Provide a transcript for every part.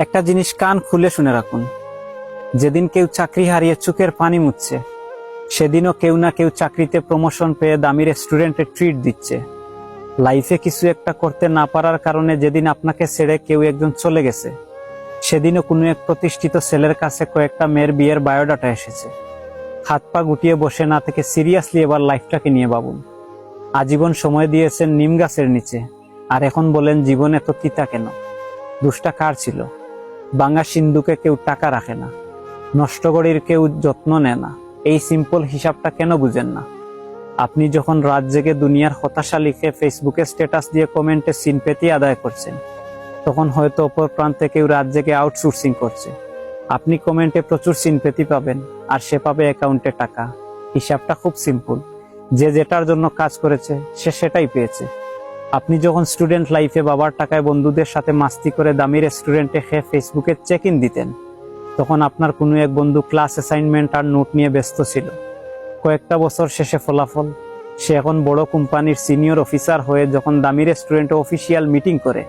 একটা জিনিস কান খুলে শুনে রাখুন, যেদিন কেউ চাকরি হারিয়ে চোখের পানি মুছছে, সেদিনও কেউ না কেউ চাকরিতে প্রমোশন পেয়ে দামি রেস্টুরেন্টে ট্রিট দিচ্ছে। লাইফে কিছু একটা করতে না পারার কারণে যেদিন আপনাকে ছেড়ে কেউ একজন চলে গেছে, সেদিনও কোনো এক প্রতিষ্ঠিত ছেলের কাছে কয়েকটা মেয়ের বিয়ের বায়োডাটা এসেছে। হাত পা গুটিয়ে বসে না থেকে সিরিয়াসলি এবার লাইফটাকে নিয়ে ভাবুন। আজীবন সময় দিয়েছেন নিম গাছের নিচে, আর এখন বলেন জীবন এত তিতা কেন? দোষটা কার ছিল? ভাঙা সিন্ধুকে কেউ টাকা রাখে না, নষ্ট গড়ির কেউ যত্ন নেয় না। এই সিম্পল হিসাবটা কেন বুঝেন না? আপনি যখন রাত জেগে দুনিয়ার হতাশা লিখে ফেসবুকে স্ট্যাটাস দিয়ে কমেন্টে সিম্পেথি আদায় করছেন, তখন হয়তো অপর প্রান্তে কেউ রাত জেগে আউটসোর্সিং করছে। আপনি কমেন্টে প্রচুর সিম্পেথি পাবেন, আর সে পাবে অ্যাকাউন্টে টাকা। হিসাবটা খুব সিম্পল, যে যেটার জন্য কাজ করেছে সে সেটাই পেয়েছে। আপনি যখন স্টুডেন্ট লাইফে বাবার টাকায় বন্ধুদের সাথে মাস্তি করে দামি রেস্টুরেন্টে খেয়ে ফেসবুকে চেক ইন দিতেন, তখন আপনার কোনো এক বন্ধু ক্লাস অ্যাসাইনমেন্ট আর নোট নিয়ে ব্যস্ত ছিল। কয়েকটা বছর শেষে ফলাফল, সে এখন বড় কোম্পানির সিনিয়র অফিসার হয়ে যখন দামি রেস্টুরেন্টে অফিসিয়াল মিটিং করে,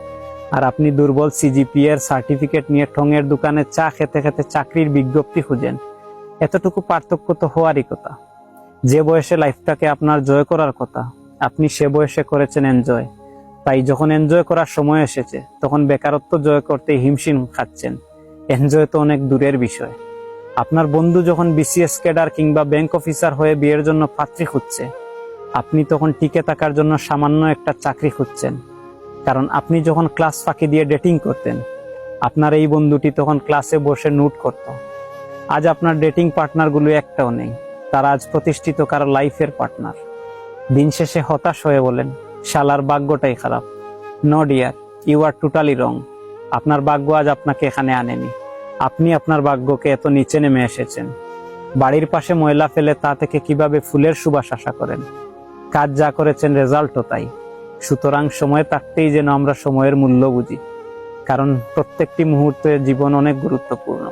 আর আপনি দুর্বল সিজিপিএ এর সার্টিফিকেট নিয়ে ঠঙের দোকানে চা খেতে খেতে চাকরির বিজ্ঞপ্তি খুঁজেন। এতটুকু পার্থক্য তো হওয়ারই কথা। যে বয়সে লাইফটাকে আপনার জয় করার কথা, আপনি সে বয়সে করেছেন এনজয়। তাই যখন এনজয় করার সময় এসেছে, তখন বেকারত্ব জয় করতে হিমশিম খাচ্ছেন। এনজয় তো অনেক দূরের বিষয়। আপনার বন্ধু যখন বিসিএস ক্যাডার কিংবা ব্যাংক অফিসার হয়ে বিয়ের জন্য পাত্রী খুঁজছে, আপনি তখন টিকে থাকার জন্য সামান্য একটা চাকরি খুঁজছেন। কারণ আপনি যখন ক্লাস ফাঁকি দিয়ে ডেটিং করতেন, আপনার এই বন্ধুটি তখন ক্লাসে বসে নোট করত। আজ আপনার ডেটিং পার্টনারগুলো একটাও নেই, তারা আজ প্রতিষ্ঠিত কারো লাইফের পার্টনার। দিন শেষে হতাশ হয়ে বলেন, শালার ভাগ্যটাই খারাপ। No dear, you are totally wrong. আপনার ভাগ্য আজ আপনাকে এখানে আনেনি, আপনি আপনার ভাগ্যকে এত নিচে নেমে এসেছেন। বাড়ির পাশে ময়লা ফেলে তা থেকে কিভাবে ফুলের সুবাস আশা করেন? কাজ যা করেছেন রেজাল্টও তাই। সুতরাং সময় থাকতেই যেন আমরা সময়ের মূল্য বুঝি, কারণ প্রত্যেকটি মুহূর্তে জীবন অনেক গুরুত্বপূর্ণ।